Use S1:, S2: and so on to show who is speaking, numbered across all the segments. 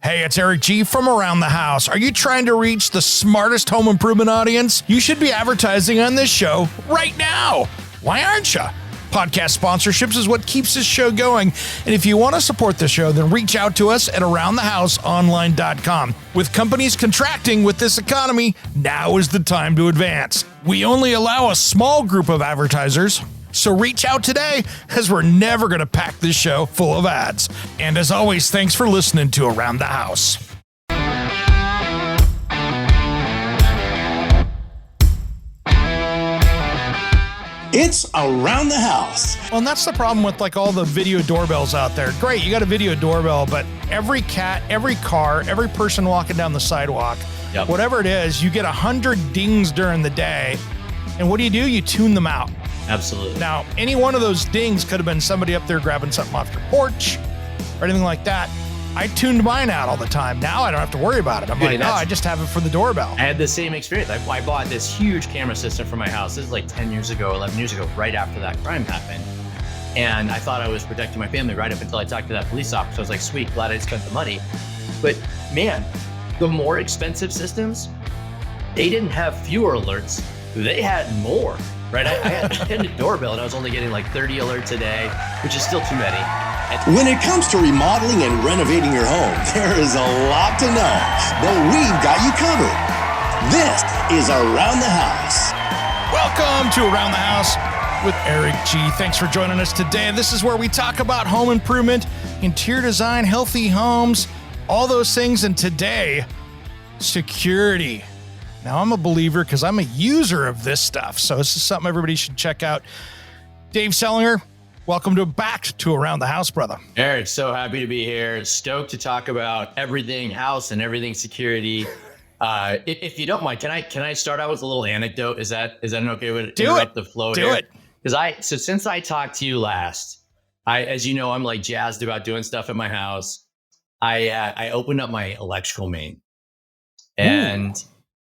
S1: Hey, it's Eric G from Around the House. Are you trying to reach the smartest home improvement audience? You should be advertising on this show right now. Why aren't you? Podcast sponsorships is what keeps this show going. And if you want to support the show, then reach out to us at aroundthehouseonline.com. With companies contracting with this economy, now is the time to advance. We only allow a small group of advertisers. So reach out today, as we're never going to pack this show full of ads. And as always, thanks for listening to Around the House.
S2: It's Around the House.
S1: Well, and that's the problem with like all the video doorbells out there. Great, you got a video doorbell, but every cat, every car, every person walking down the sidewalk, whatever it is, you get 100 dings during the day. And what do? You tune them out.
S3: Absolutely.
S1: Now, any one of those dings could have been somebody up there grabbing something off your porch or anything like that. I tuned mine out all the time. Now I don't have to worry about it. I'm like, I just have it for the doorbell.
S3: I had the same experience. I bought this huge camera system for my house. This is like 10 years ago, 11 years ago, right after that crime happened. And I thought I was protecting my family right up until I talked to that police officer. I was like, sweet, glad I spent the money. But man, the more expensive systems, they didn't have fewer alerts. They had more. Right, I had a doorbell and I was only getting like 30 alerts a day, which is still too many.
S2: When it comes to remodeling and renovating your home, there is a lot to know, but we've got you covered. This is Around the House.
S1: Welcome to Around the House with Eric G. Thanks for joining us today. This is where we talk about home improvement, interior design, healthy homes, all those things. And today, security. Now, I'm a believer because I'm a user of this stuff. So this is something everybody should check out. Dave Selinger, welcome back to Around the House, brother.
S3: Eric, so happy to be here. Stoked to talk about everything house and everything security. If you don't mind, can I start out with a little anecdote? Is that an okay way to interrupt the flow here?
S1: Do it.
S3: Because since I talked to you last, as you know, I'm like jazzed about doing stuff at my house. I opened up my electrical main and.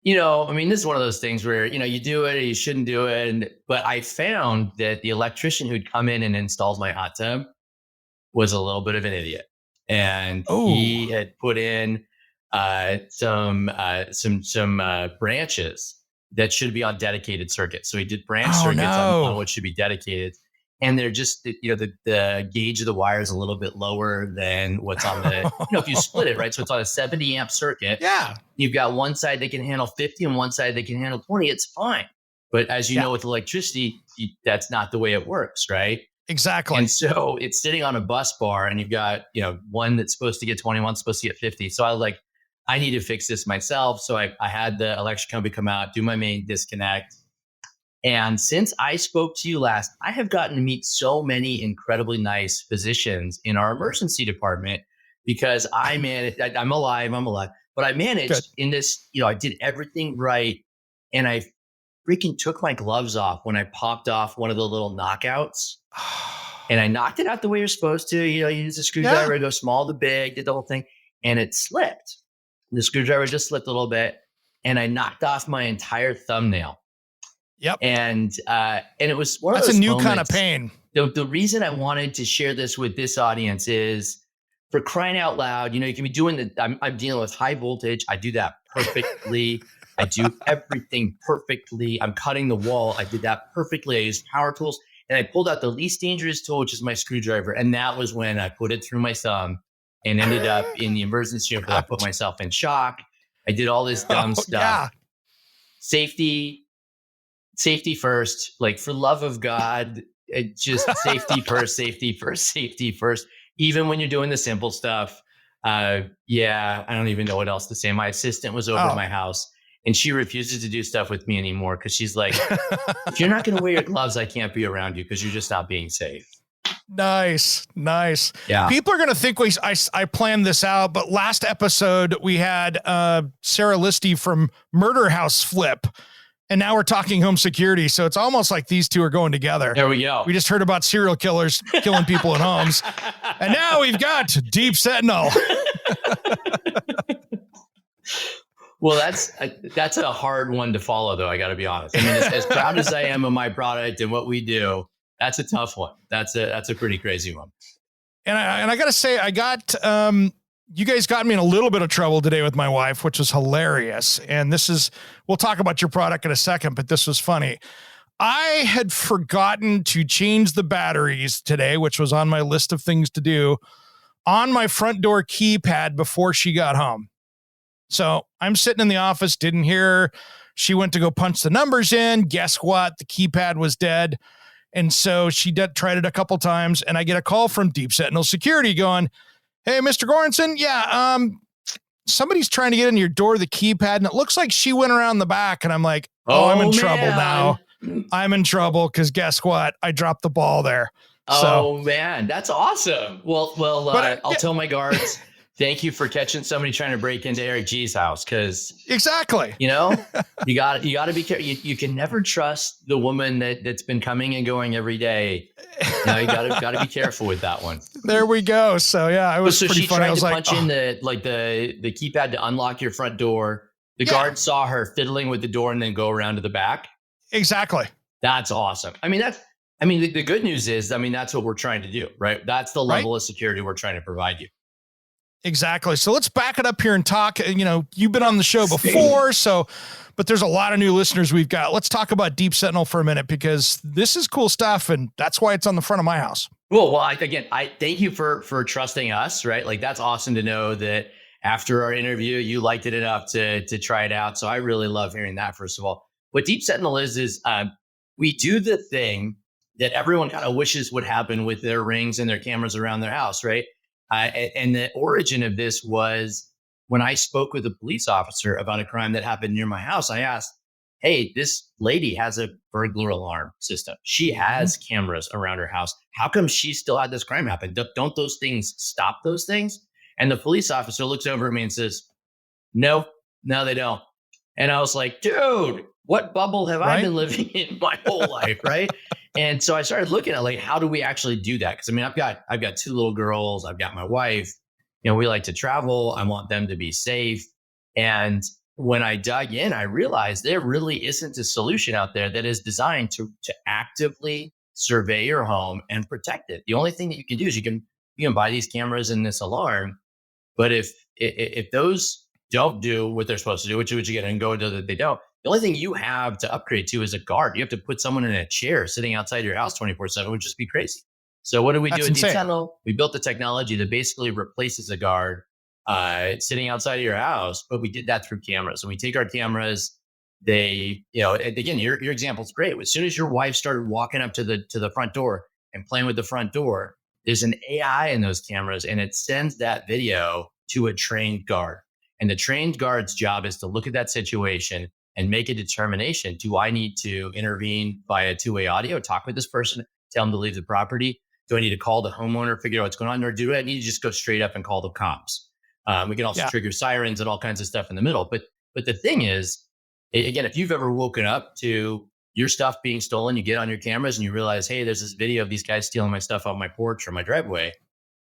S3: You know, I mean, this is one of those things where, you know, you do it or you shouldn't do it. But I found that the electrician who'd come in and installed my hot tub was a little bit of an idiot. And he had put in some branches that should be on dedicated circuits. So he did branch circuits on what should be dedicated. And they're just, you know, the gauge of the wire is a little bit lower than what's on the, you know, if you split it, right? So it's on a 70 amp circuit.
S1: Yeah.
S3: You've got one side that can handle 50 and one side that can handle 20. It's fine. But as you know, with electricity, that's not the way it works, right?
S1: Exactly.
S3: And so it's sitting on a bus bar and you've got, you know, one that's supposed to get 20, one's supposed to get 50. So I was like, I need to fix this myself. So I had the electric company come out, do my main disconnect. And since I spoke to you last, I have gotten to meet so many incredibly nice physicians in our emergency department because I managed, I'm alive, but I managed in this, you know, I did everything right. And I freaking took my gloves off when I popped off one of the little knockouts and I knocked it out the way you're supposed to. You know, you use a screwdriver, go small to big, did the whole thing, and it slipped. The screwdriver just slipped a little bit and I knocked off my entire thumbnail.
S1: Yep.
S3: And it was one of those
S1: That's a new
S3: moments,
S1: kind of pain.
S3: The reason I wanted to share this with this audience is for crying out loud, you know, you can be doing I'm dealing with high voltage. I do that perfectly. I do everything perfectly. I'm cutting the wall. I did that perfectly. I used power tools and I pulled out the least dangerous tool, which is my screwdriver. And that was when I put it through my thumb and ended up in the emergency room. I put myself in shock. I did all this dumb stuff. Yeah. Safety first, like for love of God, just safety first, even when you're doing the simple stuff. I don't even know what else to say. My assistant was over at my house and she refuses to do stuff with me anymore because she's like, if you're not going to wear your gloves, I can't be around you because you're just not being safe.
S1: Nice.
S3: Yeah.
S1: People are going to think I planned this out, but last episode we had Sarah Listy from Murder House Flip. And now we're talking home security. So it's almost like these two are going together.
S3: There we go.
S1: We just heard about serial killers killing people in homes. And now we've got Deep Sentinel.
S3: Well, that's a hard one to follow, though. I got to be honest. I mean, as proud as I am of my product and what we do, that's a tough one. That's a pretty crazy one.
S1: And I got to say, I got you guys got me in a little bit of trouble today with my wife, which was hilarious. And we'll talk about your product in a second, but this was funny. I had forgotten to change the batteries today, which was on my list of things to do, on my front door keypad before she got home. So I'm sitting in the office, didn't hear her. She went to go punch the numbers in. Guess what? The keypad was dead. And so she tried it a couple times, and I get a call from Deep Sentinel Security going, "Hey, Mr. Goranson, somebody's trying to get in your door, the keypad, and it looks like she went around the back." And I'm like, I'm in trouble now. I'm in trouble because guess what? I dropped the ball there.
S3: Oh, man, that's awesome. Well, I'll tell my guards, thank you for catching somebody trying to break into Eric G's house. Because
S1: exactly,
S3: you got to be careful. You can never trust the woman that's been coming and going every day. You got to be careful with that one.
S1: There we go. So yeah, it was pretty funny. I was
S3: like, punch in the keypad to unlock your front door. The guard saw her fiddling with the door and then go around to the back.
S1: Exactly.
S3: That's awesome. The good news is, that's what we're trying to do, right? That's the level of security we're trying to provide you.
S1: Exactly. So let's back it up here and talk. You've been on the show before, but there's a lot of new listeners we've got. Let's talk about Deep Sentinel for a minute, because this is cool stuff, and that's why it's on the front of my house.
S3: Well, I thank you for trusting us, right? Like, that's awesome to know that after our interview, you liked it enough to try it out. So I really love hearing that, first of all. What Deep Sentinel is we do the thing that everyone kind of wishes would happen with their rings and their cameras around their house, right? And the origin of this was when I spoke with a police officer about a crime that happened near my house. I asked, hey, this lady has a burglar alarm system. She has cameras around her house. How come she still had this crime happen? Don't those things stop those things? And the police officer looks over at me and says, no, they don't. And I was like, dude, what bubble have I been living in my whole life, right? And so I started looking at, like, how do we actually do that? Because I've got two little girls, I've got my wife. We like to travel. I want them to be safe. And when I dug in, I realized there really isn't a solution out there that is designed to actively survey your home and protect it. The only thing that you can do is you can buy these cameras and this alarm, but if those don't do what they're supposed to do, which you get and go to that they don't. The only thing you have to upgrade to is a guard. You have to put someone in a chair sitting outside your house 24/7, would just be crazy. So what do we do at Deep Sentinel? We built the technology that basically replaces a guard sitting outside of your house, but we did that through cameras. And we take our cameras, and again, your example is great. As soon as your wife started walking up to the front door and playing with the front door, there's an AI in those cameras, and it sends that video to a trained guard. And the trained guard's job is to look at that situation and make a determination. Do I need to intervene via two-way audio, talk with this person, tell them to leave the property? Do I need to call the homeowner, figure out what's going on? Or do I need to just go straight up and call the cops? We can also trigger sirens and all kinds of stuff in the middle. But the thing is, again, if you've ever woken up to your stuff being stolen, you get on your cameras and you realize, hey, there's this video of these guys stealing my stuff off my porch or my driveway.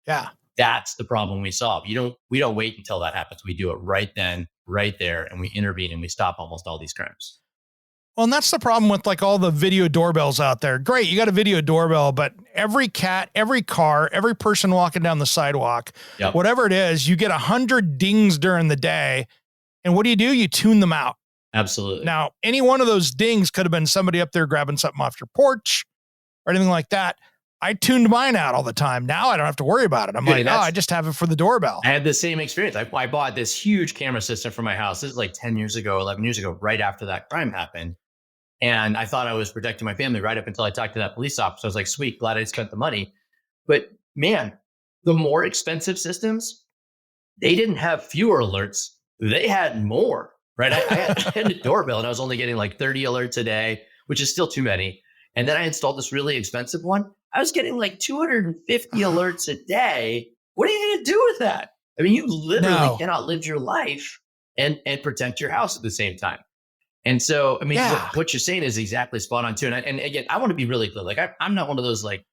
S1: Yeah.
S3: That's the problem we solve. We don't wait until that happens. We do it right then, right there, and we intervene and we stop almost all these crimes.
S1: Well, and that's the problem with, like, all the video doorbells out there. Great, you got a video doorbell, but every cat, every car, every person walking down the sidewalk, whatever it is, you get 100 dings during the day. And what do? You tune them out.
S3: Absolutely.
S1: Now, any one of those dings could have been somebody up there grabbing something off your porch or anything like that. I tuned mine out all the time. Now I don't have to worry about it. I'm I just have it for the doorbell.
S3: I had the same experience. I bought this huge camera system for my house. This is like 10 years ago, 11 years ago, right after that crime happened. And I thought I was protecting my family right up until I talked to that police officer. I was like, sweet, glad I spent the money. But man, the more expensive systems, they didn't have fewer alerts. They had more, right? I had a doorbell and I was only getting like 30 alerts a day, which is still too many. And then I installed this really expensive one. I was getting like 250 alerts a day. What are you going to do with that? I mean, you literally cannot live your life and protect your house at the same time. And so, I mean, what you're saying is exactly spot on too. And again, I want to be really clear. Like, I'm not one of those like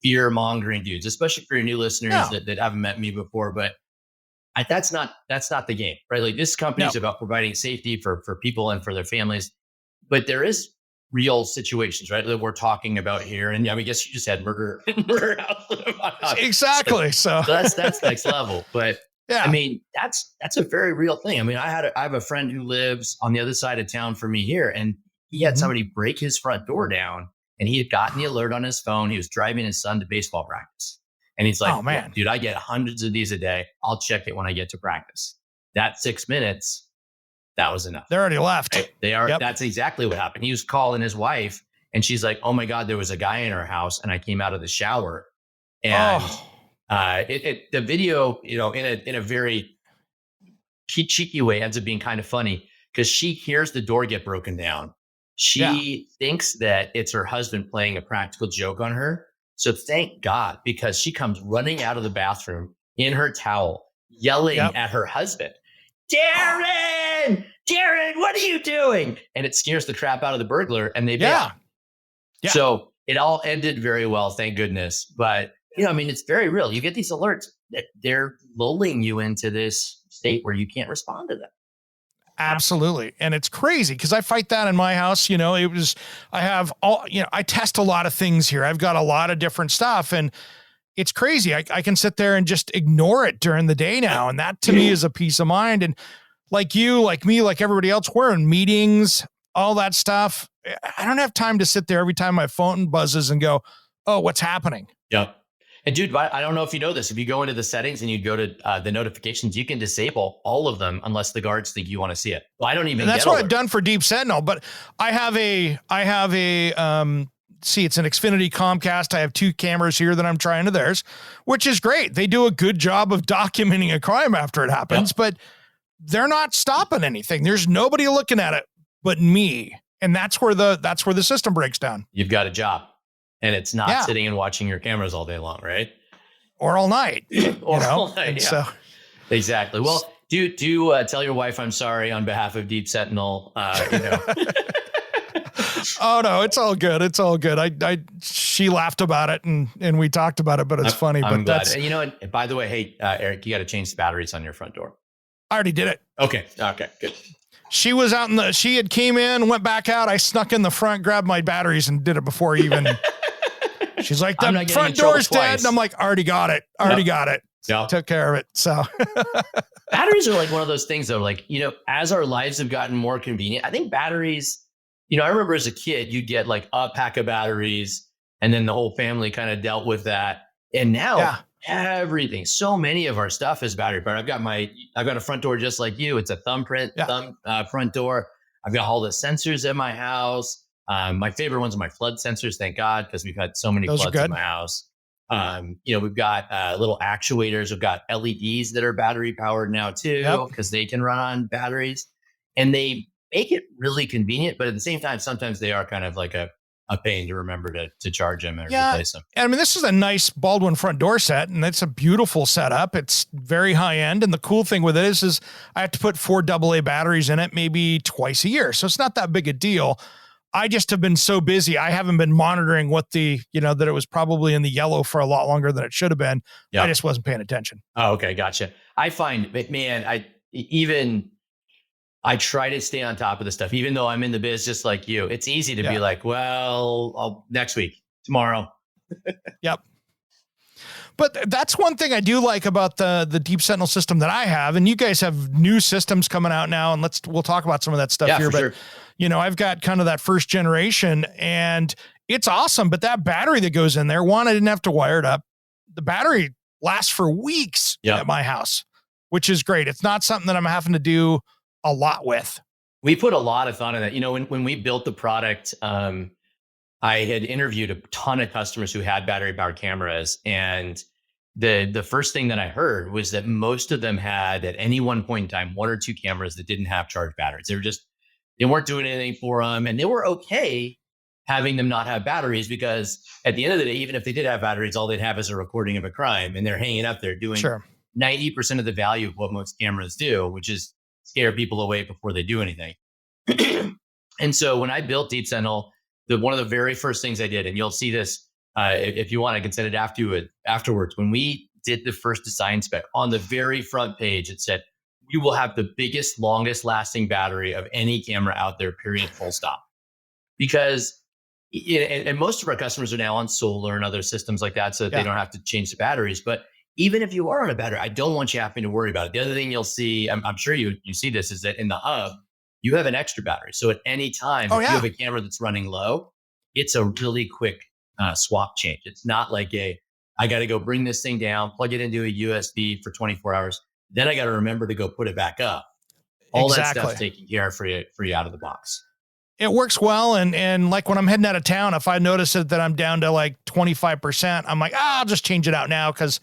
S3: fear mongering dudes, especially for your new listeners that haven't met me before. But that's not the game, right? Like, this company is about providing safety for people and for their families. But there is real situations, right, that we're talking about here. And I mean, I guess you just had murder house.
S1: Exactly. So
S3: that's next level. But
S1: Yeah.
S3: I mean, that's a very real thing. I mean, I have a friend who lives on the other side of town from me here, and he had somebody break his front door down, and he had gotten the alert on his phone. He was driving his son to baseball practice. And he's like,
S1: oh man,
S3: dude, I get hundreds of these a day. I'll check it when I get to practice. That 6 minutes, that was enough.
S1: they're already left.
S3: Right? They are.
S1: Yep.
S3: That's exactly what happened. He was calling his wife, and she's like, "Oh my God, there was a guy in our house, and I came out of the shower." And the video, in a very cheeky way, ends up being kind of funny because she hears the door get broken down. She thinks that it's her husband playing a practical joke on her. So thank God, because she comes running out of the bathroom in her towel, yelling at her husband, Darren, what are you doing? And it scares the crap out of the burglar, and they bail. Yeah. So it all ended very well, thank goodness. But, I mean, it's very real. You get these alerts that they're lulling you into this state where you can't respond to them.
S1: Absolutely. And it's crazy because I fight that in my house. I test a lot of things here. I've got a lot of different stuff, and it's crazy. I can sit there and just ignore it during the day now. And that to me is a peace of mind. And like you, like me, like everybody else, we're in meetings, all that stuff. I don't have time to sit there every time my phone buzzes and go, oh, what's happening?
S3: Yep. And dude, I don't know if you know this. If you go into the settings and you go to the notifications, you can disable all of them unless the guards think you want to see it. Well, I don't even. And
S1: that's what I've done for Deep Sentinel. But I have a it's an Xfinity Comcast. I have 2 cameras here that I'm trying to theirs, which is great. They do a good job of documenting a crime after it happens, but they're not stopping anything. There's nobody looking at it but me, and that's where the system breaks down.
S3: You've got a job. And it's not sitting and watching your cameras all day long, right?
S1: Or all night.
S3: All night, So exactly. Well, do tell your wife I'm sorry on behalf of Deep Sentinel.
S1: Oh no, it's all good. It's all good. She laughed about it and we talked about it, but it's funny.
S3: I'm
S1: but
S3: glad. And by the way, hey, Eric, you got to change the batteries on your front door.
S1: I already did it.
S3: Okay, good.
S1: She was out she had came in, went back out. I snuck in the front, grabbed my batteries and did it before even. She's like, the front door's dead. And I'm like, already got it. Yep. Took care of it. So
S3: batteries are like one of those things though, like, as our lives have gotten more convenient, I think batteries, I remember as a kid, you'd get like a pack of batteries and then the whole family kind of dealt with that. And now everything, so many of our stuff is battery powered. I've got a front door just like you. It's a thumbprint front door. I've got all the sensors in my house. My favorite ones are my flood sensors, thank God, because we've had so many floods in my house. We've got little actuators. We've got LEDs that are battery powered now too, because they can run on batteries, and they make it really convenient. But at the same time, sometimes they are kind of like a pain to remember to charge them or replace them.
S1: I mean, this is a nice Baldwin front door set, and it's a beautiful setup. It's very high end, and the cool thing with it is I have to put 4 AA batteries in it maybe twice a year, so it's not that big a deal. I just have been so busy. I haven't been monitoring what that it was probably in the yellow for a lot longer than it should have been. Yep. I just wasn't paying attention.
S3: Oh, okay. Gotcha. I find, man, I try to stay on top of the stuff, even though I'm in the biz just like you. It's easy to be like, well, next week, tomorrow.
S1: Yep. But that's one thing I do like about the Deep Sentinel system that I have, and you guys have new systems coming out now, and we'll talk about some of that stuff here. But sure. I've got kind of that first generation, and it's awesome. But that battery that goes in there, I didn't have to wire it up. The battery lasts for weeks at my house, which is great. It's not something that I'm having to do a lot with.
S3: We put a lot of thought in that. When we built the product, I had interviewed a ton of customers who had battery powered cameras, and the first thing that I heard was that most of them had at any one point in time 1 or 2 cameras that didn't have charged batteries. They weren't doing anything for them, and they were okay having them not have batteries, because at the end of the day, even if they did have batteries, all they'd have is a recording of a crime, and they're hanging up there doing 90% of the value of what most cameras do, which is scare people away before they do anything. And so when I built Deep Sentinel, one of the very first things I did, and you'll see this if you want, I can send it afterwards. When we did the first design spec, on the very front page, it said, "We will have the biggest, longest lasting battery of any camera out there, period, full stop." Because, and most of our customers are now on solar and other systems like that, so that they don't have to change the batteries. But even if you are on a battery, I don't want you having to worry about it. The other thing you'll see, I'm sure you see this, is that in the hub, you have an extra battery. So at any time, if you have a camera that's running low, it's a really quick swap change. It's not like I got to go bring this thing down, plug it into a USB for 24 hours. Then I got to remember to go put it back up. All that stuff's taken care of for you out of the box.
S1: It works well. And like when I'm heading out of town, if I notice that I'm down to like 25%, I'm like, I'll just change it out now, because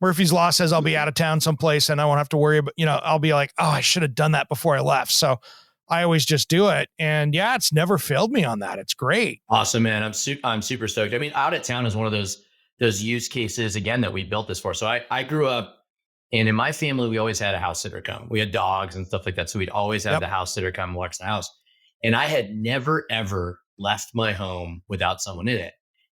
S1: Murphy's Law says I'll be out of town someplace and I won't have to worry about, I'll be like, I should have done that before I left. So I always just do it. And yeah, it's never failed me on that. It's great.
S3: Awesome, man. I'm super stoked. I mean, out of town is one of those use cases, again, that we built this for. So I grew up, and in my family, we always had a house sitter come. We had dogs and stuff like that. So we'd always have the house sitter come watch the house. And I had never, ever left my home without someone in it.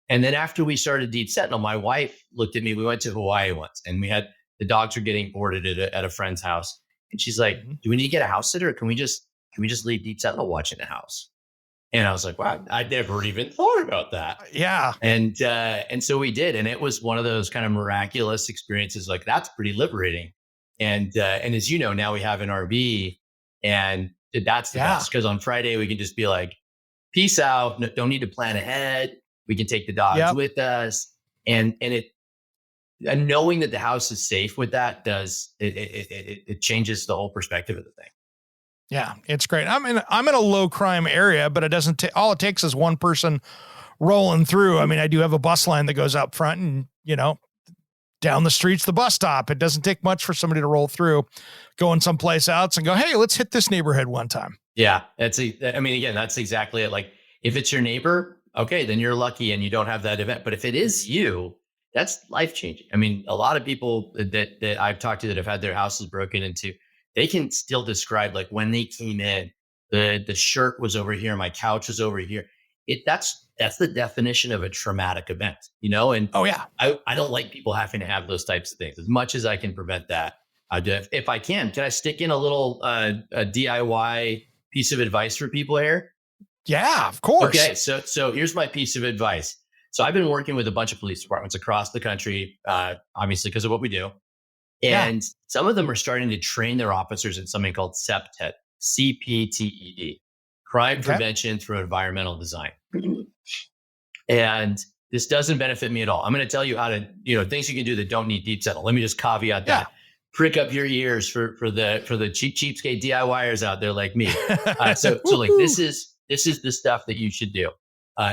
S3: And then after we started Deep Sentinel, my wife looked at me. We went to Hawaii once, and the dogs were getting boarded at a friend's house. And she's like, do we need to get a house sitter? Or can we just leave Deep Sentinel watching the house? And I was like, wow, I never even thought about that.
S1: Yeah.
S3: And so we did. And it was one of those kind of miraculous experiences. Like, that's pretty liberating. And as you know, now we have an RV, and that's the best, because on Friday we can just be like, peace out. No, don't need to plan ahead. We can take the dogs with us. And knowing that the house is safe with that it changes the whole perspective of the thing.
S1: Yeah, it's great. I'm in a low crime area, but it doesn't all it takes is one person rolling through. I mean, I do have a bus line that goes out front, and down the street's the bus stop. It doesn't take much for somebody to roll through, go in someplace else and go, hey, let's hit this neighborhood one time.
S3: Yeah, again, that's exactly it. Like, if it's your neighbor, okay, then you're lucky and you don't have that event. But if it is you, that's life changing. I mean, a lot of people that I've talked to that have had their houses broken into, they can still describe, like, when they came in, the shirt was over here, my couch was over here. That's the definition of a traumatic event, And I don't like people having to have those types of things. As much as I can prevent that, I do. If I can I stick in a little a DIY piece of advice for people here?
S1: Yeah, of course.
S3: Okay, so here's my piece of advice. So I've been working with a bunch of police departments across the country, obviously because of what we do. And some of them are starting to train their officers in something called CPTED, CPTED, crime prevention through environmental design. And this doesn't benefit me at all. I'm going to tell you how to, things you can do that don't need Deep Sentinel. Let me just caveat that. Prick up your ears for the cheapskate DIYers out there like me. So like, this is the stuff that you should do.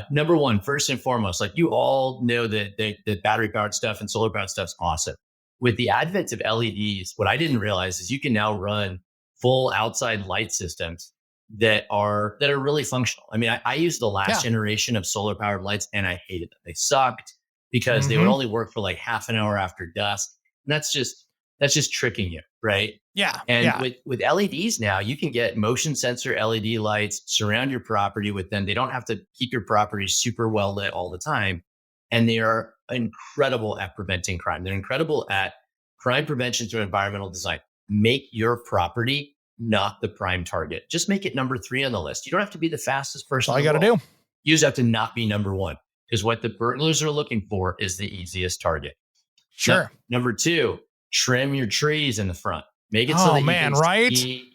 S3: Number one, first and foremost, like, you all know that battery powered stuff and solar powered stuff's awesome. With the advent of LEDs, what I didn't realize is you can now run full outside light systems that are really functional. I mean, I used the last generation of solar powered lights, and I hated them. They sucked because they would only work for like half an hour after dusk. And that's just tricking you, right?
S1: Yeah.
S3: And with LEDs now, you can get motion sensor LED lights, surround your property with them. They don't have to keep your property super well lit all the time. And they are incredible at preventing crime. They're incredible at crime prevention through environmental design. Make your property not the prime target. Just make it number 3 on the list. You don't have to be the fastest person.
S1: All you got to do.
S3: You just have to not be number 1, because what the burglars are looking for is the easiest target.
S1: Sure.
S3: Number 2, trim your trees in the front. Make it so that you can see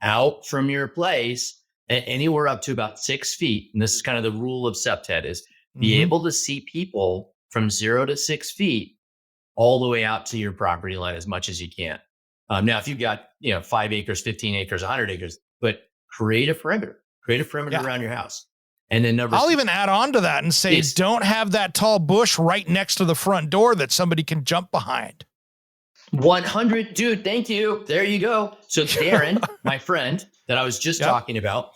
S3: out from your place anywhere up to about 6 feet. And this is kind of the rule of CPTED, is be able to see people from 0 to 6 feet all the way out to your property line as much as you can. Now, if you've got 5 acres, 15 acres, 100 acres, but create a perimeter around your house. And then I'll
S1: even add on to that and say, don't have that tall bush right next to the front door that somebody can jump behind.
S3: 100, dude. Thank you. There you go. So Darren, my friend that I was just talking about,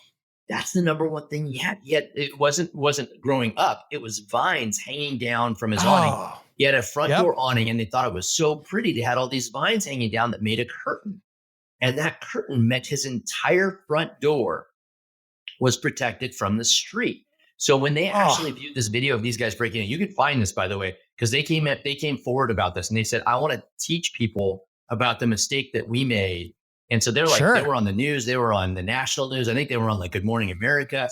S3: that's the number one thing he had. Yet it wasn't growing up. It was vines hanging down from his awning. He had a front door awning, and they thought it was so pretty. They had all these vines hanging down that made a curtain. And that curtain meant his entire front door was protected from the street. So when they actually viewed this video of these guys breaking in, you can find this, by the way, because they came forward about this, and they said, I want to teach people about the mistake that we made. And so they're like, they were on the news, they were on the national news. I think they were on like Good Morning America.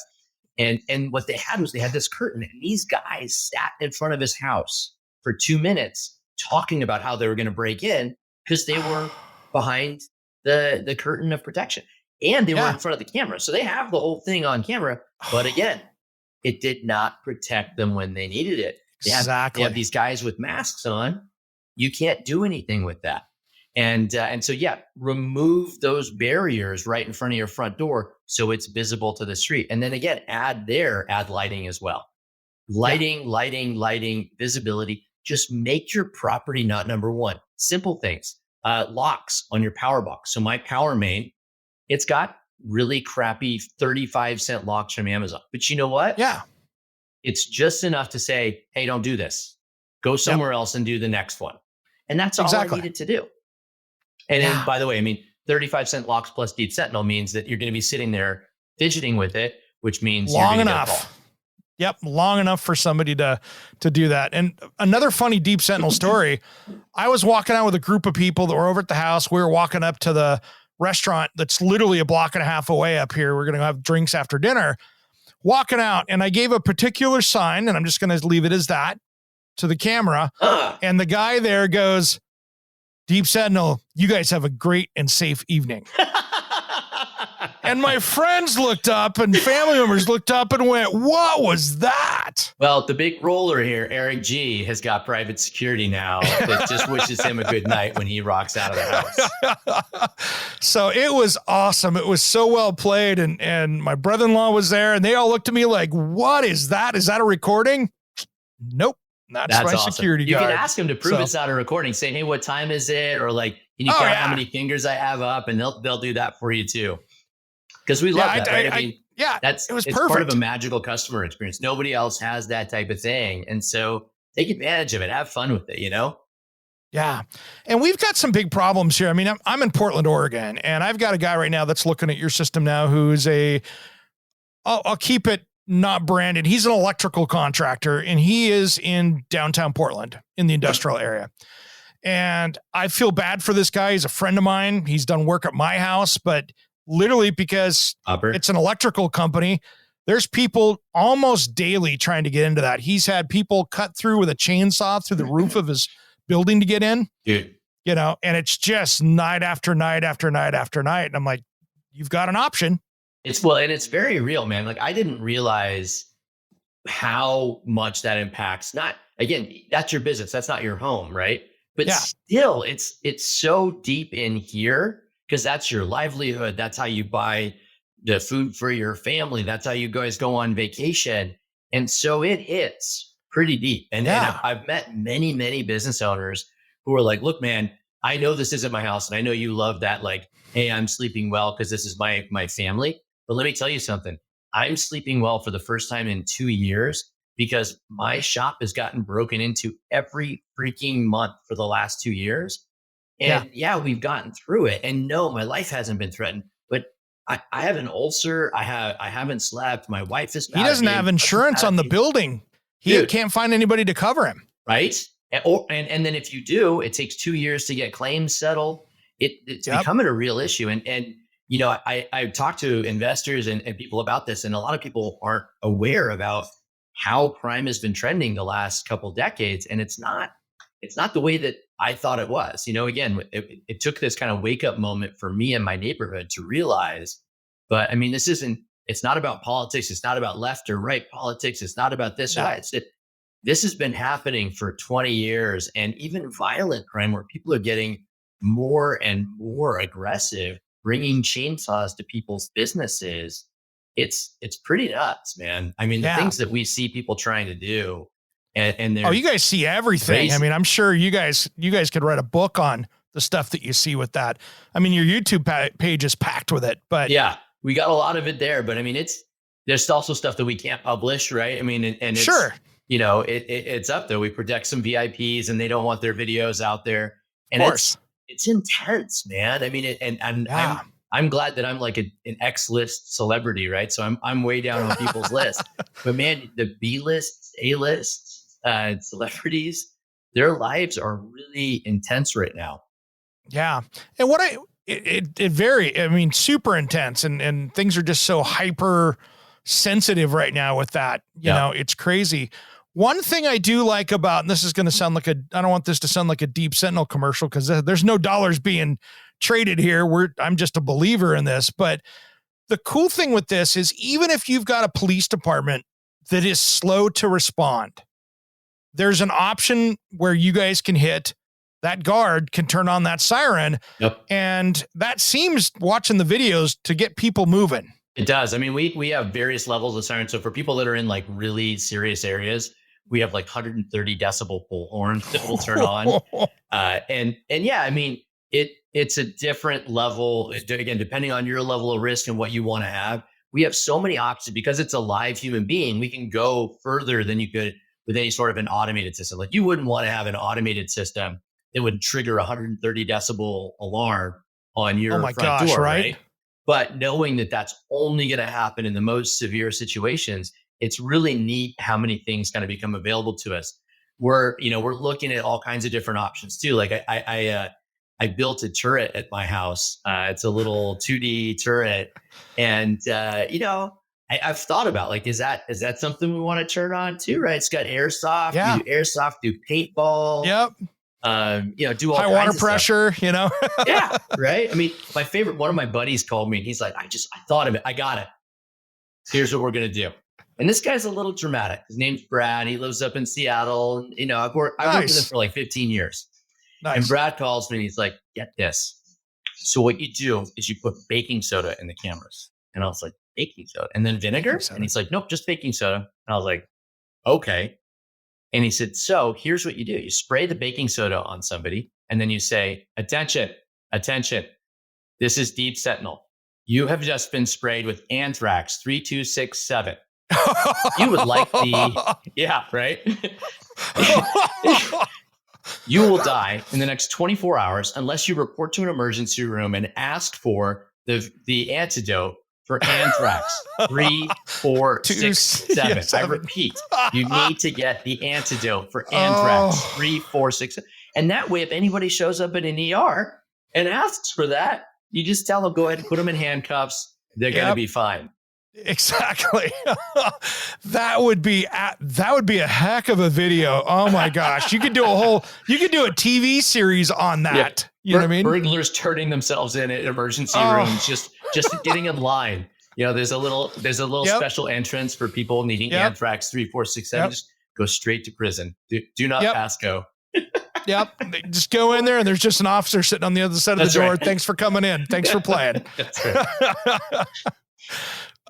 S3: And what they had was they had this curtain, and these guys sat in front of his house for 2 minutes talking about how they were going to break in because they were behind the curtain of protection, and they were in front of the camera. So they have the whole thing on camera. But again, it did not protect them when they needed it. They have these guys with masks on. You can't do anything with that. And so, remove those barriers right in front of your front door so it's visible to the street. And then again, add lighting as well. Lighting, visibility. Just make your property not number one. Simple things. Locks on your power box. So my power main, it's got really crappy 35-cent locks from Amazon. But you know what?
S1: Yeah.
S3: It's just enough to say, hey, don't do this. Go somewhere else and do the next one. And that's all I needed to do. And then, by the way, 35-cent locks plus Deep Sentinel means that you're going to be sitting there fidgeting with it, which means
S1: long enough. Yep, long enough for somebody to do that. And another funny Deep Sentinel story, I was walking out with a group of people that were over at the house. We were walking up to the restaurant that's literally a block and a half away up here. We're going to have drinks after dinner. Walking out, and I gave a particular sign, and I'm just going to leave it as that, to the camera. And the guy there goes, Deep Sentinel, you guys have a great and safe evening. And my friends looked up and family members looked up and went, what was that?
S3: Well, the big roller here, Eric G, has got private security now that just wishes him a good night when he rocks out of the house.
S1: So it was awesome. It was so well played. And my brother-in-law was there and they all looked at me like, what is that? Is that a recording? Nope. That's my awesome. Security guard.
S3: You can ask him to prove it's not a recording. Say, hey, what time is it? Or like, can you count how many fingers I have up? And they'll do that for you too. Because we love that, right? It was perfect. Part of a magical customer experience. Nobody else has that type of thing. And so take advantage of it. Have fun with it,
S1: Yeah. And we've got some big problems here. I'm in Portland, Oregon, and I've got a guy right now that's looking at your system now who's I'll keep it not branded. He's an electrical contractor, and he is in downtown Portland in the industrial area. And I feel bad for this guy. He's a friend of mine. He's done work at my house, but literally because it's an electrical company, there's people almost daily trying to get into that. He's had people cut through with a chainsaw through the roof of his building to get in,
S3: dude.
S1: And it's just night after night after night after night. And I'm like, you've got an option.
S3: And it's very real, man. Like I didn't realize how much that impacts. Again, that's your business. That's not your home. Right. But still it's so deep in here. Because that's your livelihood. That's how you buy the food for your family. That's how you guys go on vacation. And so it hits pretty deep. And I've met many, many business owners who are like, look, man, I know this isn't my house. And I know you love that. Like, hey, I'm sleeping well because this is my family. But let me tell you something. I'm sleeping well for the first time in 2 years because my shop has gotten broken into every freaking month for the last 2 years. And we've gotten through it. And no, my life hasn't been threatened. But I have an ulcer. I haven't slept. My wife is.
S1: He doesn't have insurance on the building. He can't find anybody to cover him.
S3: Right. And then if you do, it takes 2 years to get claims settled. It's becoming a real issue. And I talk to investors and people about this, and a lot of people aren't aware about how crime has been trending the last couple decades. And it's not the way that I thought it was. Again, it took this kind of wake up moment for me and my neighborhood to realize, but it's not about politics. It's not about left or right politics. It's not about this or that. This has been happening for 20 years, and even violent crime where people are getting more and more aggressive, bringing chainsaws to people's businesses. It's pretty nuts, man. The things that we see people trying to do. And
S1: you guys see everything. Crazy. I'm sure you guys could write a book on the stuff that you see with that. Your YouTube page is packed with it, but
S3: we got a lot of it there, but there's also stuff that we can't publish. Right. And it's,
S1: sure,
S3: it's up there. We protect some VIPs and they don't want their videos out there. And of course. It's intense, man. I'm glad that I'm like an X-list celebrity, right? So I'm way down on people's list, but man, the B-list, A-list, celebrities, their lives are really intense right now.
S1: Yeah. And it super intense and things are just so hyper sensitive right now with that, you know, it's crazy. One thing I do like about, and this is going to sound like I don't want this to sound like a Deep Sentinel commercial because there's no dollars being traded here. I'm just a believer in this. But the cool thing with this is even if you've got a police department that is slow to respond, there's an option where you guys can hit that guard can turn on that siren.
S3: Yep.
S1: And that seems, watching the videos, to get people moving.
S3: It does. I mean, we have various levels of siren. So for people that are in like really serious areas, we have like 130 decibel bullhorns that will turn on. And yeah, I mean, it's a different level. Again, depending on your level of risk and what you want to have, we have so many options because it's a live human being. We can go further than you could with any sort of an automated system. Like you wouldn't want to have an automated system that would trigger 130 decibel alarm on your front door, right? But knowing that that's only going to happen in the most severe situations, it's really neat how many things kind of become available to us. We're looking at all kinds of different options too. Like I built a turret at my house. It's a little 2D turret, and I've thought about like, is that something we want to turn on too? Right? It's got airsoft.
S1: Yeah.
S3: You do airsoft, do paintball.
S1: Yep.
S3: Do all
S1: high water pressure,
S3: Yeah. Right. I mean, one of my buddies called me and he's like, I thought of it. I got it. Here's what we're going to do. And this guy's a little dramatic. His name's Brad. He lives up in Seattle. And, I've worked with him for like 15 years.
S1: Nice.
S3: And Brad calls me and he's like, get this. So what you do is you put baking soda in the cameras. And I was like, baking soda and then vinegar? And he's like, nope, just baking soda. And I was like, okay. And he said, so here's what you do. You spray the baking soda on somebody and then you say, attention, attention. This is Deep Sentinel. You have just been sprayed with anthrax 3267. You would like yeah, right? You will die in the next 24 hours unless you report to an emergency room and ask for the antidote for anthrax 3, 4, 6, 7. I repeat, you need to get the antidote for anthrax 3, 4, 6. And that way, if anybody shows up at an ER and asks for that, you just tell them, go ahead and put them in handcuffs. They're going to be fine.
S1: Exactly. That would be a heck of a video. Oh my gosh. You could do a TV series on that. Yeah. You know what I mean?
S3: Burglars turning themselves in at emergency rooms, just getting in line. There's a little special entrance for people needing anthrax 3, 4, 6, 7. Just go straight to prison. Do not pass go.
S1: Yep. Just go in there and there's just an officer sitting on the other side of the door. Right. Thanks for coming in. Thanks for playing.
S3: That's right.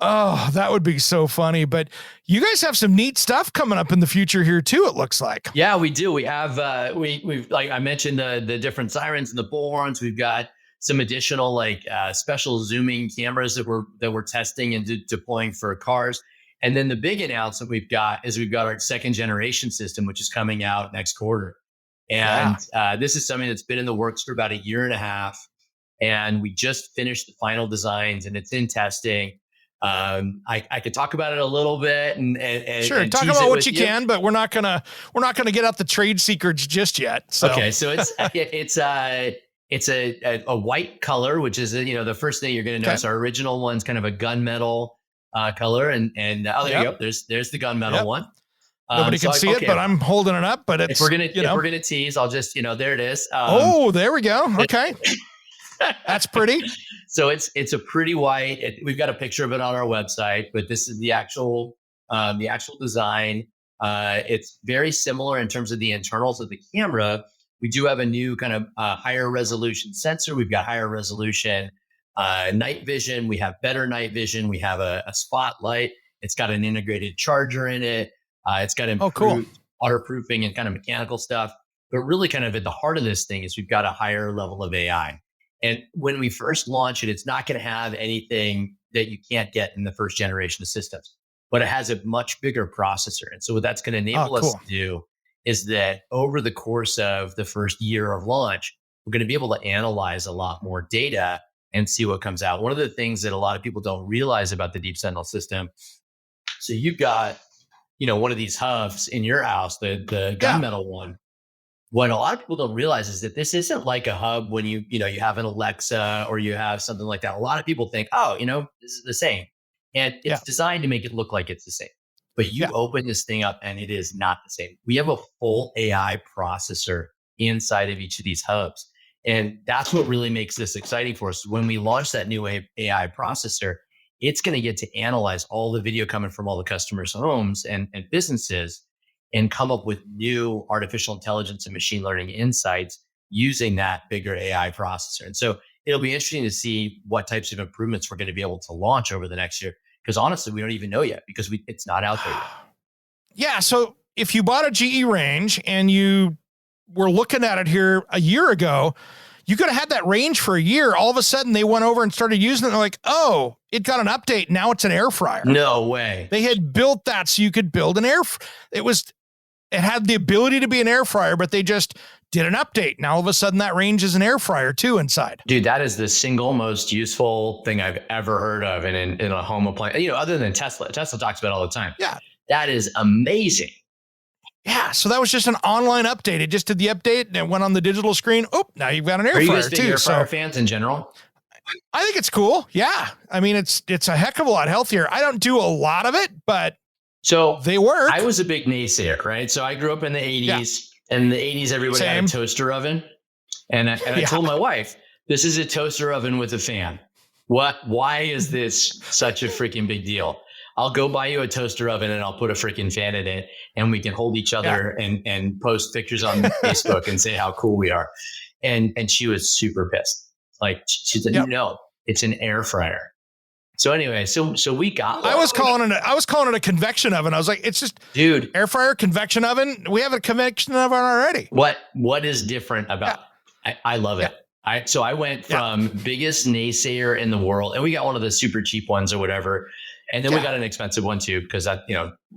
S1: Oh, that would be so funny. But you guys have some neat stuff coming up in the future here too, it looks like.
S3: Yeah, we do. We have we've like I mentioned the different sirens and the bullhorns. We've got some additional special zooming cameras that we're testing and deploying for cars. And then the big announcement we've got our second generation system, which is coming out next quarter. And this is something that's been in the works for about 1.5 years. And we just finished the final designs and it's in testing. I could talk about it a little bit and
S1: sure, talk about what you can, but we're not gonna get out the trade secrets just yet. So.
S3: Okay, so it's a white color, which is the first thing you're going to notice. Our original one's kind of a gunmetal color, and there you go. There's the gunmetal one.
S1: Nobody can see it, but I'm holding it up. But it's
S3: if we're gonna tease, I'll just there it is.
S1: There we go. Okay. That's pretty.
S3: So it's a pretty white. We've got a picture of it on our website, but this is the actual design. It's very similar in terms of the internals of the camera. We do have a new kind of higher resolution sensor. We've got higher resolution night vision. We have better night vision. We have a spotlight. It's got an integrated charger in it. It's got improved waterproofing and kind of mechanical stuff. But really kind of at the heart of this thing is we've got a higher level of AI. And when we first launch it, it's not going to have anything that you can't get in the first generation of systems, but it has a much bigger processor. And so what that's going to enable us to do is that over the course of the first year of launch, we're going to be able to analyze a lot more data and see what comes out. One of the things that a lot of people don't realize about the Deep Sentinel system, so you've got, one of these hubs in your house, the gunmetal one. What a lot of people don't realize is that this isn't like a hub when you have an Alexa or you have something like that. A lot of people think, this is the same. And it's designed to make it look like it's the same. but you open this thing up and it is not the same. We have a full AI processor inside of each of these hubs. And that's what really makes this exciting for us. When we launch that new AI processor, it's going to get to analyze all the video coming from all the customers' homes and businesses and come up with new artificial intelligence and machine learning insights using that bigger AI processor. And so it'll be interesting to see what types of improvements we're going to be able to launch over the next year. Because honestly, we don't even know yet because it's not out there yet.
S1: Yeah. So if you bought a GE range and you were looking at it here a year ago, you could have had that range for a year. All of a sudden they went over and started using it. And they're like, oh, it got an update. Now it's an air fryer.
S3: No way.
S1: They had built that so you could build an it had the ability to be an air fryer, but they just did an update. Now all of a sudden that range is an air fryer too inside.
S3: Dude, that is the single most useful thing I've ever heard of in a home appliance, other than Tesla. Tesla talks about it all the time.
S1: Yeah.
S3: That is amazing.
S1: Yeah. So that was just an online update. It just did the update and it went on the digital screen. Oh, now you've got an air fryer too.
S3: Are you guys big air fryer fans in general?
S1: I think it's cool. Yeah. I mean, it's a heck of a lot healthier. I don't do a lot of it, but
S3: so
S1: they work.
S3: I was a big naysayer, right? So I grew up in the 80s. Yeah. And in the 80s, everybody had a toaster oven. And I told my wife, this is a toaster oven with a fan. Why is this such a freaking big deal? I'll go buy you a toaster oven and I'll put a freaking fan in it and we can hold each other and post pictures on Facebook and say how cool we are. And she was super pissed. Like she said, no, it's an air fryer. So anyway, so we got one.
S1: I was calling it a convection oven. I was like, it's just air fryer, convection oven. We have a convection oven already.
S3: What is different about I love it. So I went from biggest naysayer in the world, and we got one of the super cheap ones or whatever. And then we got an expensive one too, because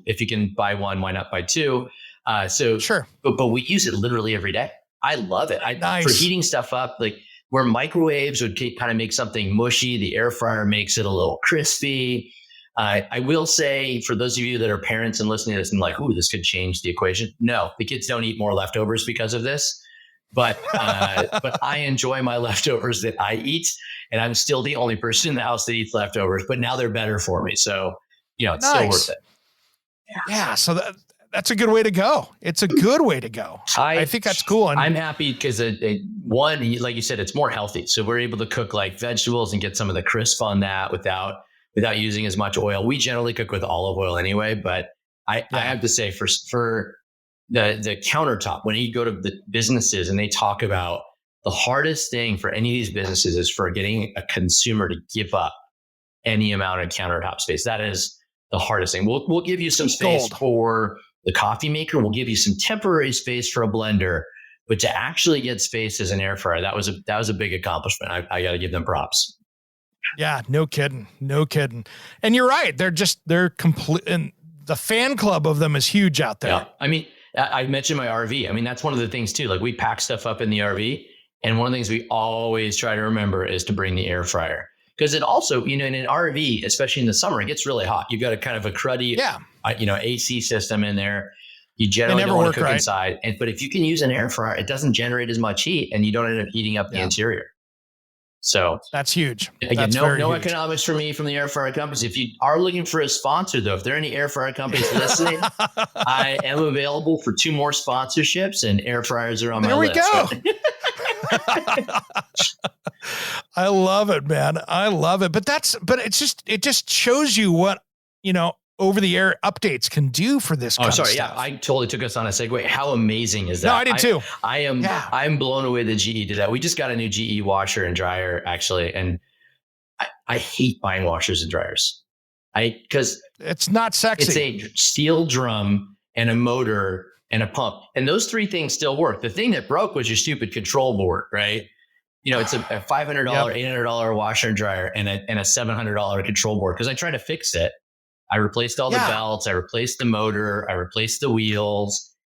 S3: if you can buy one, why not buy two?
S1: Sure.
S3: But we use it literally every day. I love it.
S1: Nice.
S3: For heating stuff up, like where microwaves would kind of make something mushy, the air fryer makes it a little crispy. I will say, for those of you that are parents and listening to this and like, ooh, this could change the equation. No, the kids don't eat more leftovers because of this. But I enjoy my leftovers that I eat, and I'm still the only person in the house that eats leftovers. But now they're better for me, so it's still worth it.
S1: Yeah, so that's a good way to go. It's a good way to go. I think that's cool. And
S3: I'm happy because one, like you said, it's more healthy. So we're able to cook like vegetables and get some of the crisp on that without using as much oil. We generally cook with olive oil anyway, but I have to say for the countertop, when you go to the businesses and they talk about the hardest thing for any of these businesses is for getting a consumer to give up any amount of countertop space. That is the hardest thing. We'll give you some space for the coffee maker. We'll give you some temporary space for a blender, but to actually get space as an air fryer, that was a big accomplishment. I got to give them props.
S1: Yeah, no kidding. And you're right. They're complete. And the fan club of them is huge out there.
S3: Yeah. I mean, I mentioned my RV. I mean, that's one of the things too. Like we pack stuff up in the RV. And one of the things we always try to remember is to bring the air fryer. Because it also, in an RV, especially in the summer, it gets really hot. You've got a kind of a cruddy, AC system in there. You generally don't want to cook inside. But if you can use an air fryer, it doesn't generate as much heat and you don't end up heating up the interior. So
S1: that's huge.
S3: Again, no economics for me from the air fryer companies. If you are looking for a sponsor, though, if there are any air fryer companies listening, I am available for 2 more sponsorships, and air fryers are on my list.
S1: There we go. I love it, man. I love it. But it just shows you what, over the air updates can do for this.
S3: Oh, sorry. Yeah. I totally took us on a segue. How amazing is that?
S1: No, I did too.
S3: I'm blown away that GE did that. We just got a new GE washer and dryer actually. And I hate buying washers and dryers. Because
S1: it's not sexy.
S3: It's a steel drum and a motor and a pump. And those 3 things still work. The thing that broke was your stupid control board, right? It's a $500, $800 washer and dryer and a $700 control board. Because I tried to fix it. I replaced all the belts. I replaced the motor. I replaced the wheels.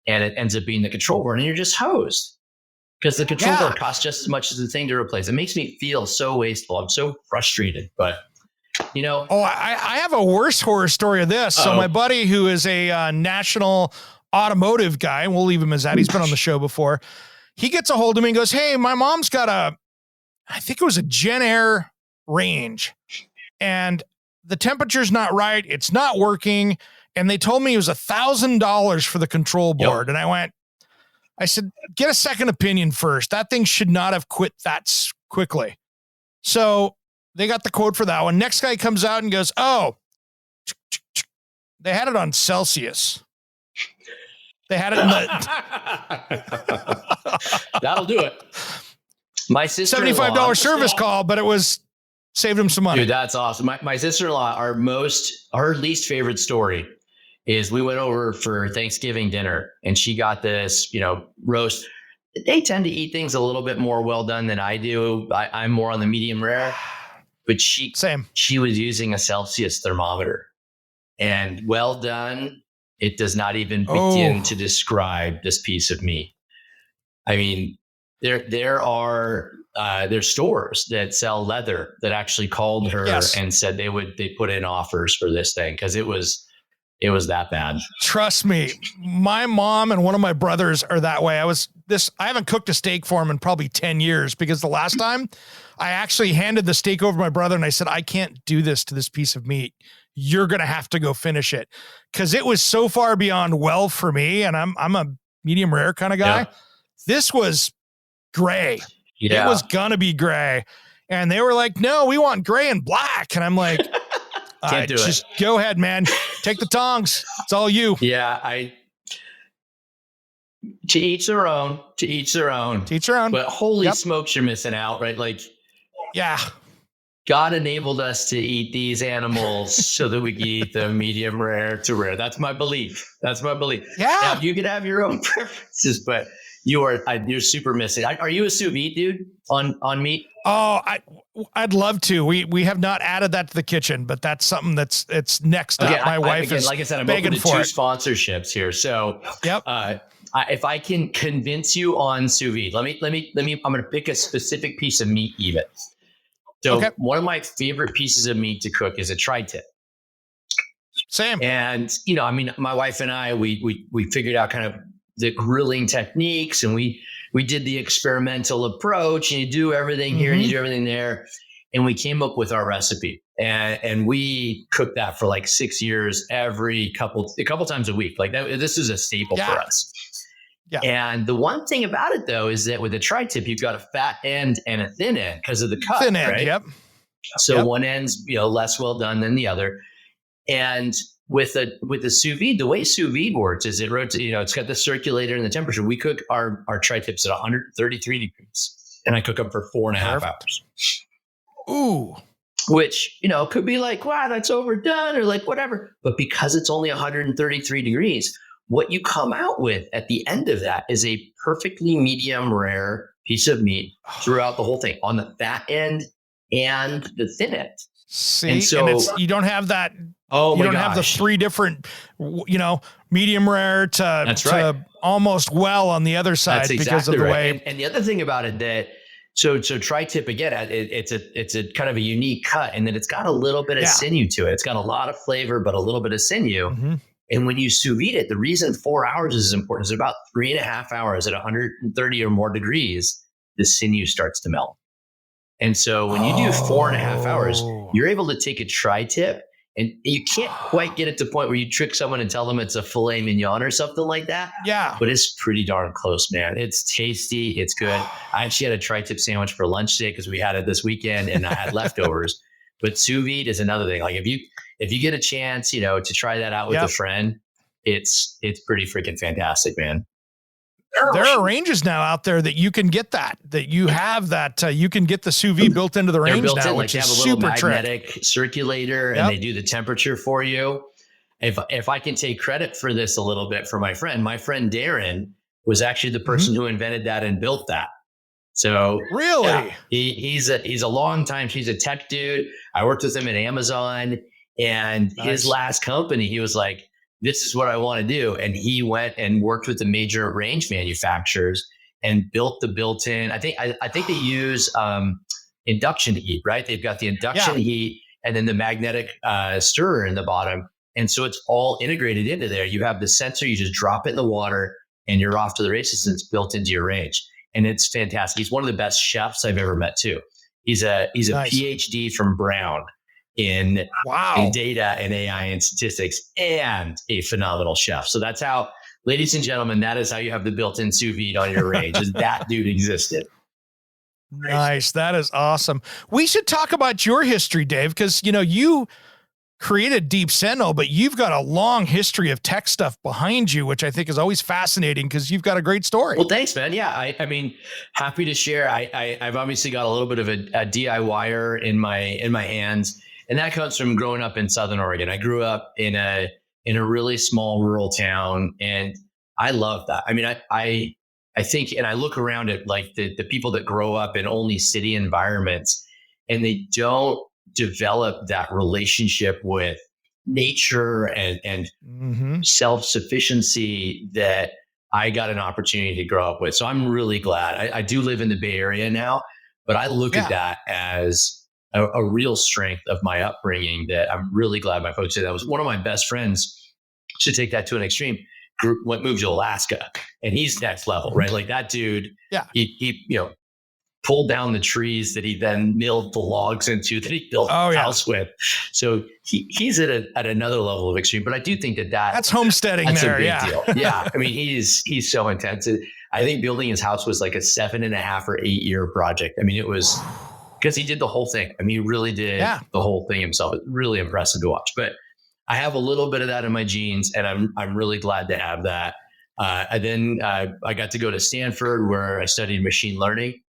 S3: And it ends up being the control board. And you're just hosed. Because the control board costs just as much as the thing to replace. It makes me feel so wasteful. I'm so frustrated. But,
S1: Oh, I have a worse horror story of this. So my buddy who is a national automotive guy, and we'll leave him as that. He's been on the show before. He gets a hold of me and goes, hey, my mom's got I think it was a Gen Air range. And the temperature's not right. It's not working. and they told me it was $1,000 for the control board. And I said, get a second opinion first. That thing should not have quit that quickly. So they got the quote for that one. Next guy comes out and goes, oh, they had it on Celsius. They had it in the
S3: That'll do it. My sister-in-law,
S1: $75 service call, but it was saved him some money.
S3: Dude, that's awesome. My sister-in-law, her least favorite story is we went over for Thanksgiving dinner and she got this, roast. They tend to eat things a little bit more well done than I do. I'm more on the medium rare, but she was using a Celsius thermometer, and well done. It does not even begin to describe this piece of meat. I mean, there are stores that sell leather that actually called her and said they put in offers for this thing because it was that bad.
S1: Trust me, my mom and one of my brothers are that way. I haven't cooked a steak for him in probably 10 years because the last time I actually handed the steak over to my brother and I said, I can't do this to this piece of meat. You're going to have to go finish it. Cause it was so far beyond well for me. And I'm a medium rare kind of guy. Yeah. This was gray. Yeah. It was going to be gray. And they were like, no, we want gray and black. And I'm like,
S3: can't do it.
S1: Just go ahead, man. Take the tongs. It's all you.
S3: Yeah. To each their own. But holy smokes, you're missing out, right? Like,
S1: yeah.
S3: God enabled us to eat these animals so that we can eat them medium rare to rare. That's my belief.
S1: Yeah.
S3: Now, you can have your own preferences, but you're super missing. Are you a sous vide dude on meat?
S1: Oh, I'd love to. We have not added that to the kitchen, but that's something it's next up. My wife is like I said, I'm open to 2
S3: sponsorships here. So
S1: yep.
S3: If I can convince you on sous vide, let me. I'm going to pick a specific piece of meat even. So one of my favorite pieces of meat to cook is a tri-tip.
S1: Same.
S3: And, my wife and I, we figured out kind of the grilling techniques, and we did the experimental approach, and you do everything here and you do everything there. And we came up with our recipe, and we cooked that for like 6 years, a couple times a week. Like that, this is a staple for us. Yeah. And the one thing about it though, is that with a tri-tip, you've got a fat end and a thin end because of the cut.
S1: Thin end,
S3: right?
S1: Yep.
S3: So one end's, less well done than the other. And with the sous vide, the way sous vide works is it rotates, it's got the circulator and the temperature. We cook our tri-tips at 133 degrees, and I cook them for 4.5 hours.
S1: Ooh.
S3: Which, could be like, wow, that's overdone or like whatever. But because it's only 133 degrees, what you come out with at the end of that is a perfectly medium rare piece of meat throughout the whole thing on the fat end and the thin end.
S1: See, and you don't have that.
S3: Oh,
S1: you don't have the 3 different, medium rare to almost well on the other side because of the way.
S3: And the other thing about it that, so tri-tip again, it's a kind of a unique cut, and that it's got a little bit of sinew to it. It's got a lot of flavor, but a little bit of sinew. Mm-hmm. And when you sous vide it, the reason 4 hours is important is about 3.5 hours at 130 or more degrees, the sinew starts to melt. And so when you do 4.5 hours, you're able to take a tri-tip, and you can't quite get it to the point where you trick someone and tell them it's a filet mignon or something like that.
S1: Yeah.
S3: But it's pretty darn close, man. It's tasty. It's good. I actually had a tri-tip sandwich for lunch today because we had it this weekend and I had leftovers. But sous vide is another thing. Like if you get a chance, to try that out with a friend, it's pretty freaking fantastic, man.
S1: There are ranges now out there that you can get that you have that you can get the sous vide built into the range now, which is super trick.
S3: Magnetic circulator, and they do the temperature for you. If I can take credit for this a little bit for my friend Darren was actually the person who invented that and built that. So
S1: really,
S3: he's a long time. He's a tech dude. I worked with him at Amazon, and his last company, he was like, this is what I want to do. And he went and worked with the major range manufacturers and built the built-in. I think they use induction heat, right? They've got the induction heat and then the magnetic stirrer in the bottom. And so it's all integrated into there. You have the sensor, you just drop it in the water and you're off to the races, and it's built into your range. And it's fantastic. He's one of the best chefs I've ever met too. He's a PhD from Brown. in
S1: Wow.
S3: data and AI and statistics, and a phenomenal chef. So that's how, ladies and gentlemen, that is how you have the built-in sous vide on your range. Is that dude existed.
S1: Nice. That is awesome. We should talk about your history, Dave, because, you created Deep Sentinel, but you've got a long history of tech stuff behind you, which I think is always fascinating because you've got a great story.
S3: Well, thanks, man. Yeah, I mean, happy to share. I've obviously got a little bit of a DIYer in my hands, and that comes from growing up in Southern Oregon. I grew up in a really small rural town, and I love that. I mean, I think, and I look around at like the people that grow up in only city environments, and they don't develop that relationship with nature and self-sufficiency that I got an opportunity to grow up with. So I'm really glad. I do live in the Bay Area now, but I look at that as a real strength of my upbringing that I'm really glad my folks did. That was one of my best friends, to take that to an extreme, moved to Alaska, and he's next level, right? Like that dude, he pulled down the trees that he then milled the logs into that he built a house with. So he's at another level of extreme. But I do think that's
S1: homesteading. That's
S3: a big deal. Yeah, I mean he's so intense. I think building his house was like a 7.5 or 8 year project. I mean, it was because he did the whole thing. I mean, he really did the whole thing himself. It's really impressive to watch. But I have a little bit of that in my genes, and I'm really glad to have that. I got to go to Stanford, where I studied machine learning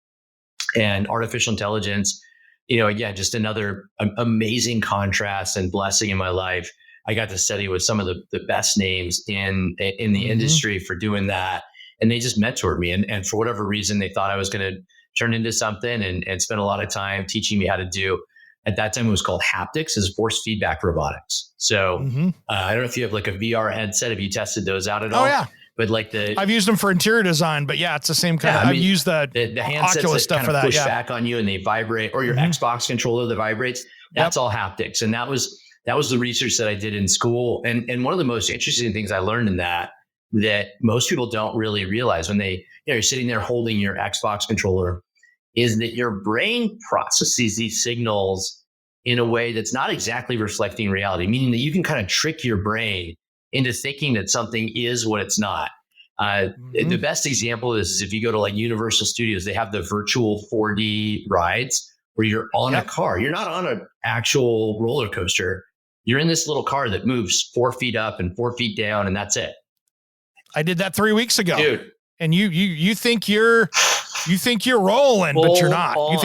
S3: and artificial intelligence. Again, just another amazing contrast and blessing in my life. I got to study with some of the best names in the industry for doing that, and they just mentored me. And for whatever reason, they thought I was going to turn into something, and spend a lot of time teaching me how to do. At that time, it was called haptics, is force feedback robotics. So I don't know if you have like a VR headset. Have you tested those out at all?
S1: Oh yeah.
S3: But like
S1: I've used them for interior design, but it's the same kind of. I've used the
S3: handsets
S1: Oculus stuff
S3: kind
S1: for
S3: of
S1: that.
S3: Push back on you and they vibrate, or your Xbox controller that vibrates. That's all haptics, and that was the research that I did in school. And one of the most interesting things I learned in that most people don't really realize when you're sitting there holding your Xbox controller, is that your brain processes these signals in a way that's not exactly reflecting reality, meaning that you can kind of trick your brain into thinking that something is what it's not. The best example is if you go to like Universal Studios, they have the virtual 4D rides where you're on a car. You're not on an actual roller coaster. You're in this little car that moves 4 feet up and 4 feet down, and that's it.
S1: I did that 3 weeks ago,
S3: dude.
S1: And you think you're rolling, but you're not. You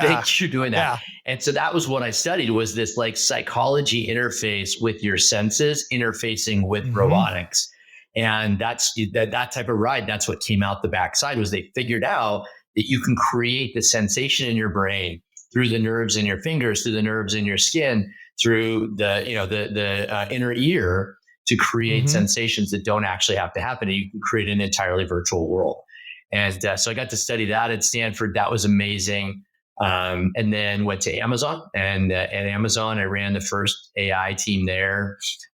S1: think
S3: you're doing that. Yeah. And so that was what I studied, was this like psychology interface with your senses interfacing with robotics. And that's that type of ride. That's what came out the backside, was they figured out that you can create the sensation in your brain through the nerves in your fingers, through the nerves in your skin, through the inner ear, to create sensations that don't actually have to happen. And you can create an entirely virtual world. And so I got to study that at Stanford. That was amazing. And then went to Amazon, and at Amazon, I ran the first AI team there.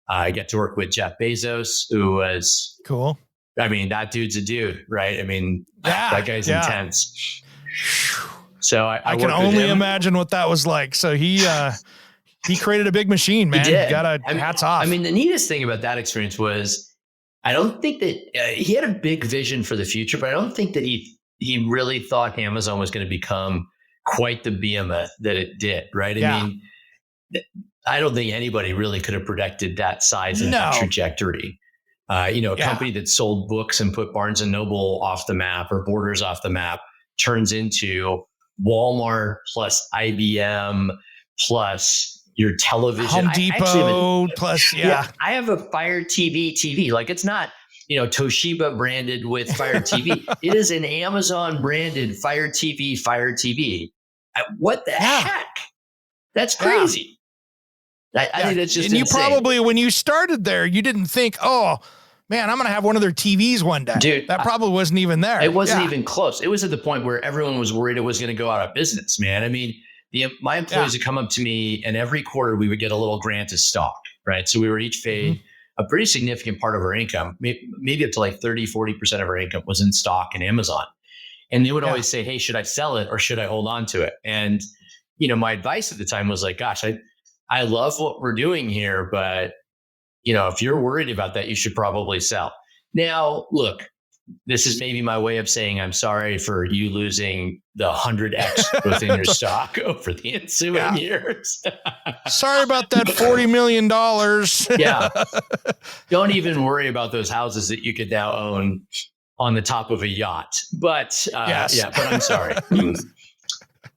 S3: I get to work with Jeff Bezos, who was
S1: cool.
S3: I mean, that dude's a dude, right? I mean, that guy's intense. So I
S1: can only imagine what that was like. So he created a big machine, man.
S3: He did.
S1: Hats off.
S3: I mean, the neatest thing about that experience was, I don't think that he had a big vision for the future, but I don't think that he really thought Amazon was going to become quite the behemoth that it did, right? I mean, I don't think anybody really could have predicted that size and that trajectory. A company that sold books and put Barnes and Noble off the map, or Borders off the map, turns into Walmart plus IBM plus your television.
S1: Home Depot plus,
S3: I have a Fire TV. Like, it's not, Toshiba branded with Fire TV. It is an Amazon branded Fire TV. What the heck? That's crazy. I think that's just
S1: and you
S3: insane.
S1: Probably, when you started there, you didn't think, oh man, I'm going to have one of their TVs one day.
S3: Dude,
S1: that probably wasn't even there.
S3: It wasn't even close. It was at the point where everyone was worried it was going to go out of business, man. I mean, my employees would come up to me, and every quarter we would get a little grant of stock, right? So we were each paid a pretty significant part of our income, maybe up to like 30-40% of our income was in stock in Amazon. And they would always say, hey, should I sell it or should I hold on to it? And, my advice at the time was like, gosh, I love what we're doing here, but if you're worried about that, you should probably sell. Now, look, this is maybe my way of saying I'm sorry for you losing the 100x within your stock over the ensuing years.
S1: Sorry about that $40 million.
S3: Yeah. Don't even worry about those houses that you could now own on the top of a yacht. But but I'm sorry.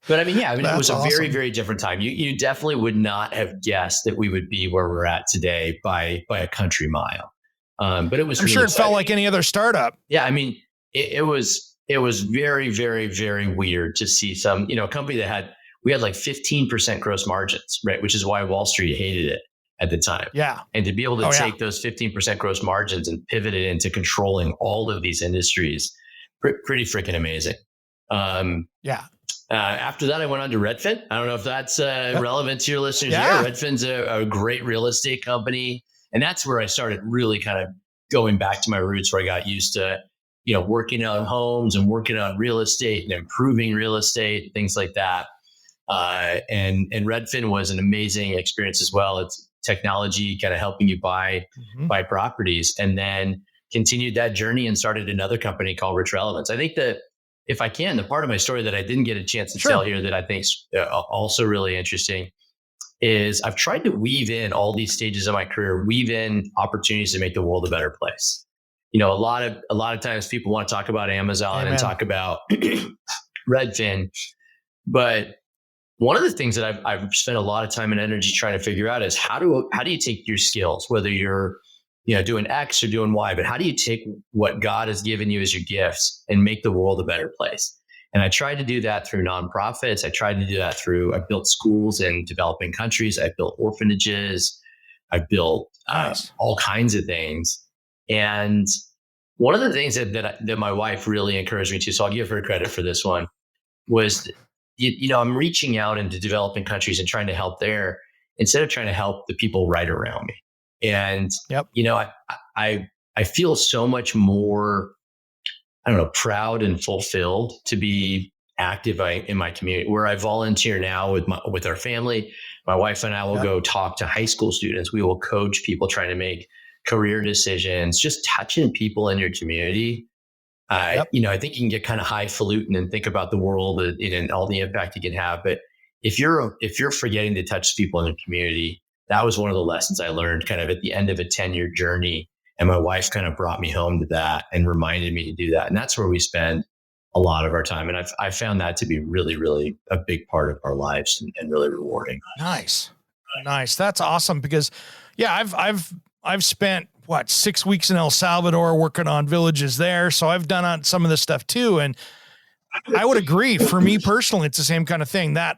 S3: But it was a very, very different time. You definitely would not have guessed that we would be where we're at today by a country mile. But it was.
S1: I'm
S3: really
S1: sure it
S3: exciting.
S1: felt like any other startup.
S3: Yeah, it was very, very, very weird to see some company that we had like 15% gross margins, right? Which is why Wall Street hated it at the time.
S1: Yeah,
S3: and to be able to take those 15% gross margins and pivot it into controlling all of these industries, pretty freaking amazing. After that, I went on to Redfin. I don't know if that's relevant to your listeners. Yeah, Redfin's a great real estate company. And that's where I started really kind of going back to my roots, where I got used to, working on homes and working on real estate and improving real estate, things like that. And Redfin was an amazing experience as well. It's technology kind of helping you buy properties, and then continued that journey and started another company called Rich Relevance. I think that if I can, the part of my story that I didn't get a chance to tell here that I think is also really interesting is I've tried to weave in all these stages of my career, weave in opportunities to make the world a better place. A lot of times people want to talk about Amazon and talk about Redfin, but one of the things that I've spent a lot of time and energy trying to figure out is how do you take your skills, whether you're doing X or doing Y, but how do you take what God has given you as your gifts and make the world a better place? And I tried to do that through nonprofits. I tried to do that I built schools in developing countries. I built orphanages. I built all kinds of things. And one of the things that my wife really encouraged me to, so I'll give her credit for this one, was, I'm reaching out into developing countries and trying to help there instead of trying to help the people right around me. And, I feel so much more, proud and fulfilled to be active in my community, where I volunteer now with our family. My wife and I will go talk to high school students. We will coach people trying to make career decisions, just touching people in your community. I think you can get kind of highfalutin and think about the world and all the impact you can have. But if you're forgetting to touch people in the community, that was one of the lessons I learned kind of at the end of a 10-year journey. And my wife kind of brought me home to that and reminded me to do that. And that's where we spend a lot of our time. And I've found that to be really, really a big part of our lives and really rewarding.
S1: Nice. That's awesome because I've spent 6 weeks in El Salvador working on villages there. So I've done some of this stuff too. And I would agree, for me personally, it's the same kind of thing, that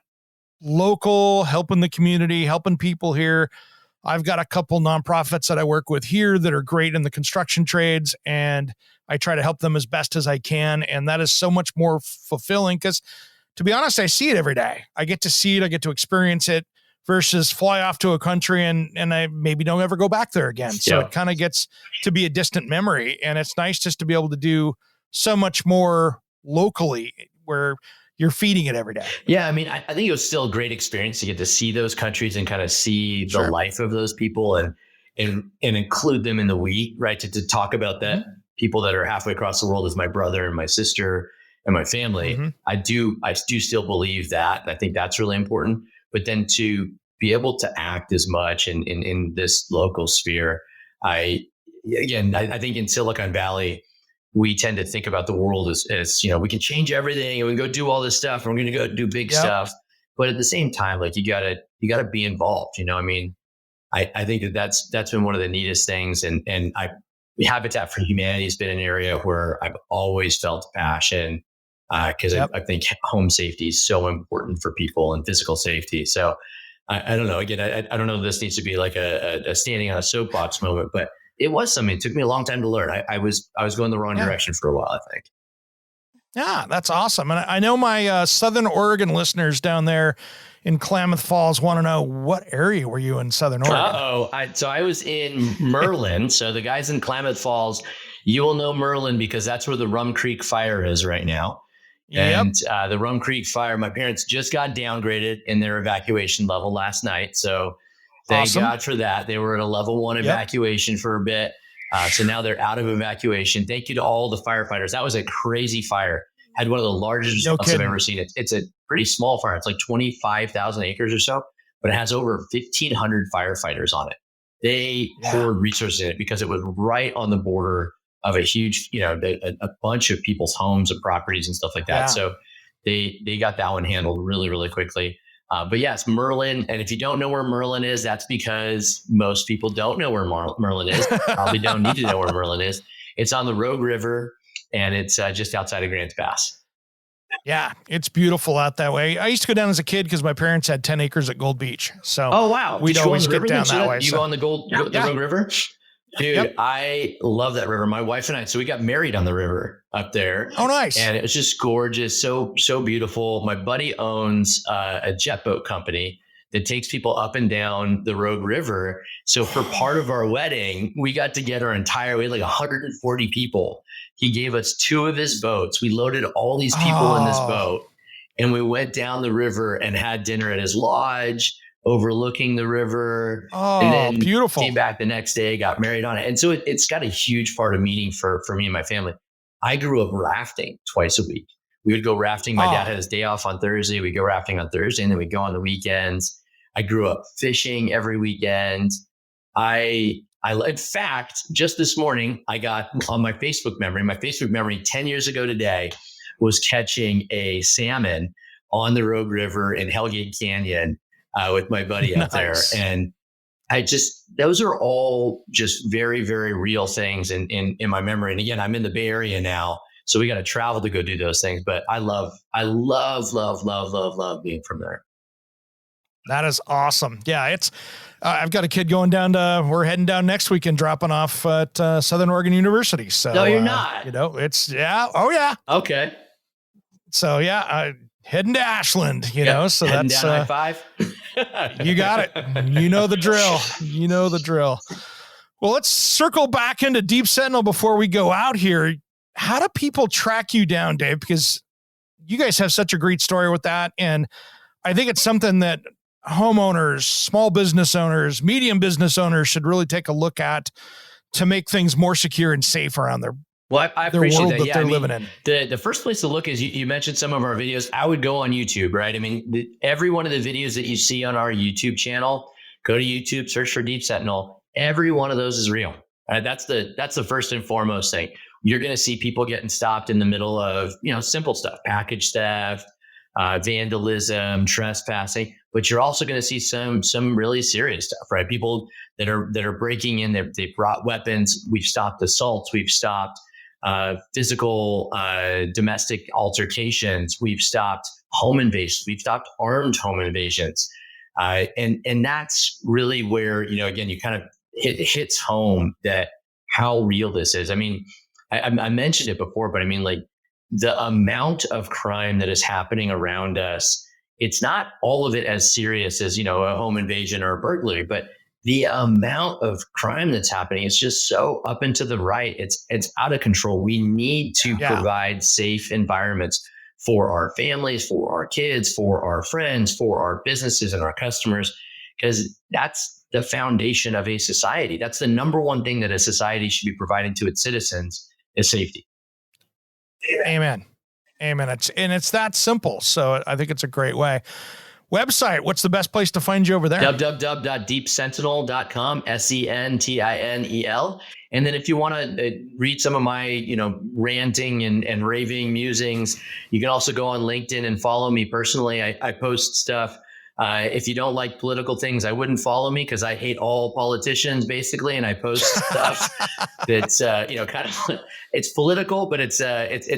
S1: local, helping the community, helping people here. I've got a couple nonprofits that I work with here that are great in the construction trades, and I try to help them as best as I can. And that is so much more fulfilling because, to be honest, I see it every day. I get to see it. I get to experience it versus fly off to a country and I maybe don't ever go back there again. So it kind of gets to be a distant memory. And it's nice just to be able to do so much more locally where you're feeding it every day.
S3: Yeah. I think it was still a great experience to get to see those countries and kind of see the life of those people and include them in the we, right? To talk about that people that are halfway across the world as my brother and my sister and my family. I do still believe that. I think that's really important. But then to be able to act as much in this local sphere, I think in Silicon Valley, we tend to think about the world as we can change everything and we can go do all this stuff and we're going to go do big stuff. But at the same time, like you gotta be involved. I think that's been one of the neatest things. And Habitat for Humanity has been an area where I've always felt passion because I think home safety is so important for people and physical safety. So I don't know. Again, I don't know if this needs to be like a standing on a soapbox moment, but it was something. It took me a long time to learn. I was going the wrong direction for a while, I think.
S1: Yeah, that's awesome. And I know my Southern Oregon listeners down there in Klamath Falls want to know, what area were you in Southern Oregon?
S3: So I was in Merlin. So the guys in Klamath Falls, you will know Merlin because that's where the Rum Creek Fire is right now. And the Rum Creek Fire, my parents just got downgraded in their evacuation level last night. So Thank
S1: Awesome.
S3: God for that. They were at a level 1 evacuation for a bit. So now they're out of evacuation. Thank you to all the firefighters. That was a crazy fire. Had one of the largest results I've ever seen. It's a pretty small fire. It's like 25,000 acres or so, but it has over 1,500 firefighters on it. They poured resources in it because it was right on the border of a huge, a bunch of people's homes and properties and stuff like that. So they got that one handled really, really quickly. But yes, Merlin. And if you don't know where Merlin is, that's because most people don't know where Merlin is. Probably don't need to know where Merlin is. It's on the Rogue River, and it's just outside of Grants Pass.
S1: Yeah, it's beautiful out that way. I used to go down as a kid because my parents had 10 acres at Gold Beach. So we'd always get down that way.
S3: You go on the Rogue River? Dude, I love that river. My wife and I, so we got married on the river up there.
S1: Oh, nice.
S3: And it was just gorgeous. So beautiful. My buddy owns a jet boat company that takes people up and down the Rogue River. So for part of our wedding, we got to get we had like 140 people. He gave us 2 of his boats. We loaded all these people in this boat, and we went down the river and had dinner at his lodge overlooking the river. And then beautiful. Came back the next day, got married on it. And so it's got a huge part of meaning for me and my family. I grew up rafting twice a week. We would go rafting. My dad had his day off on Thursday. We'd go rafting on Thursday, and then we'd go on the weekends. I grew up fishing every weekend. In fact, just this morning, I got on my Facebook memory 10 years ago today was catching a salmon on the Rogue River in Hellgate Canyon with my buddy up there. And those are all just very, very real things in my memory. And again, I'm in the Bay Area now, so we got to travel to go do those things. But I love being from there.
S1: That is awesome. Yeah, I've got a kid we're heading down next week and dropping off at Southern Oregon University. So
S3: no, you're not.
S1: Oh yeah.
S3: Okay.
S1: So heading to Ashland, so
S3: heading
S1: that's
S3: down I-5.
S1: You got it. You know the drill. Well, let's circle back into Deep Sentinel before we go out here. How do people track you down, Dave? Because you guys have such a great story with that. And I think it's something that homeowners, small business owners, medium business owners should really take a look at to make things more secure and safe around their
S3: I appreciate
S1: world that they're living in.
S3: The first place to look is you mentioned some of our videos. I would go on YouTube, right? I mean, every one of the videos that you see on our YouTube channel, go to YouTube, search for Deep Sentinel. Every one of those is real. Right? That's the first and foremost thing. You're going to see people getting stopped in the middle of, simple stuff, package theft, vandalism, trespassing, but you're also going to see some really serious stuff, right? People that are breaking in, they brought weapons. We've stopped assaults. We've stopped physical domestic altercations. We've stopped home invasions. We've stopped armed home invasions. And that's really where, again, you kind of it hits home that how real this is. I mean, I mentioned it before, but I mean, like, the amount of crime that is happening around us, it's not all of it as serious as, a home invasion or a burglary, but the amount of crime that's happening is just so up and to the right. It's out of control. We need to provide safe environments for our families, for our kids, for our friends, for our businesses and our customers, because that's the foundation of a society. That's the number one thing that a society should be providing to its citizens is safety.
S1: Amen. It's that simple. So I think it's a great way. Website, what's the best place to find you over there?
S3: www.deepsentinel.com, Sentinel. And then if you want to read some of my, ranting and raving musings, you can also go on LinkedIn and follow me personally. I post stuff. If you don't like political things, I wouldn't follow me because I hate all politicians basically. And I post stuff that's, kind of, it's political, but it's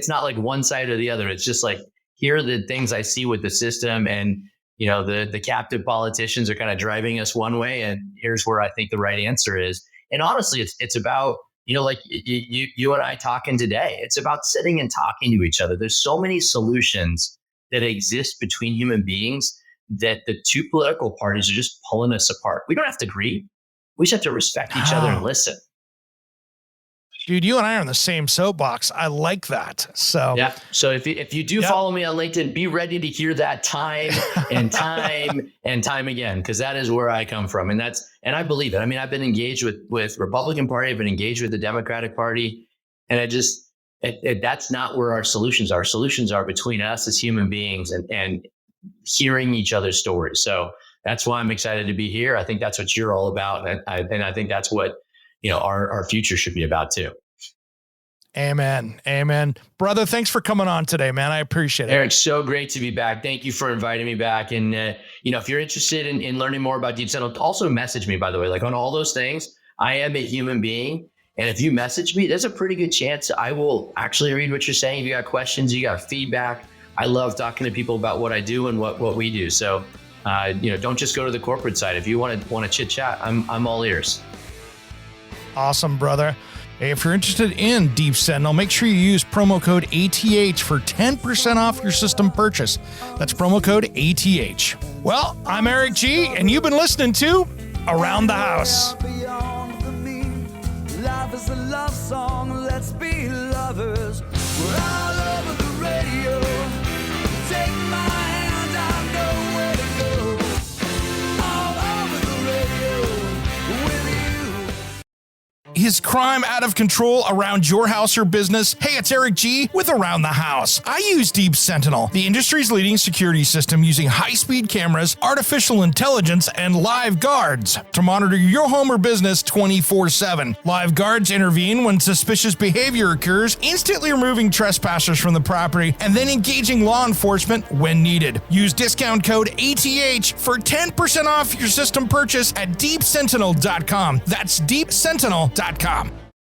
S3: not like one side or the other. It's just like, here are the things I see with the system, and, the captive politicians are kind of driving us one way, and here's where I think the right answer is. And honestly, it's about, like you and I talking today, it's about sitting and talking to each other. There's so many solutions that exist between human beings that the two political parties are just pulling us apart. We don't have to agree. We just have to respect each other and listen.
S1: Dude, you and I are on the same soapbox. I like that. So
S3: yeah. So if you do follow me on LinkedIn, be ready to hear that time and time and time again, because that is where I come from. And I believe it. I mean, I've been engaged with Republican Party. I've been engaged with the Democratic Party. And that's not where our solutions are. Solutions are between us as human beings and hearing each other's stories. So that's why I'm excited to be here. I think that's what you're all about. And I think that's what, our future should be about too.
S1: Amen. Amen. Brother, thanks for coming on today, man. I appreciate it.
S3: Eric, so great to be back. Thank you for inviting me back. And, if you're interested in learning more about Deep Sentinel, also message me, by the way, like on all those things. I am a human being. And if you message me, there's a pretty good chance I will actually read what you're saying. If you got questions, you got feedback. I love talking to people about what I do and what we do. So, don't just go to the corporate side. If you want to chit chat, I'm all ears.
S1: Awesome, brother. Hey, if you're interested in Deep Sentinel, make sure you use promo code ATH for 10% off your system purchase. That's promo code ATH. Well, I'm Eric G, and you've been listening to Around the House.
S4: Life is a love song, let's be lovers. We're all over the radio. Take my hand, I know where to go. All over the radio with you.
S1: Is crime out of control around your house or business? Hey, it's Eric G with Around the House. I use Deep Sentinel, the industry's leading security system using high-speed cameras, artificial intelligence, and live guards to monitor your home or business 24/7. Live guards intervene when suspicious behavior occurs, instantly removing trespassers from the property and then engaging law enforcement when needed. Use discount code ATH for 10% off your system purchase at deepsentinel.com. That's deepsentinel.com.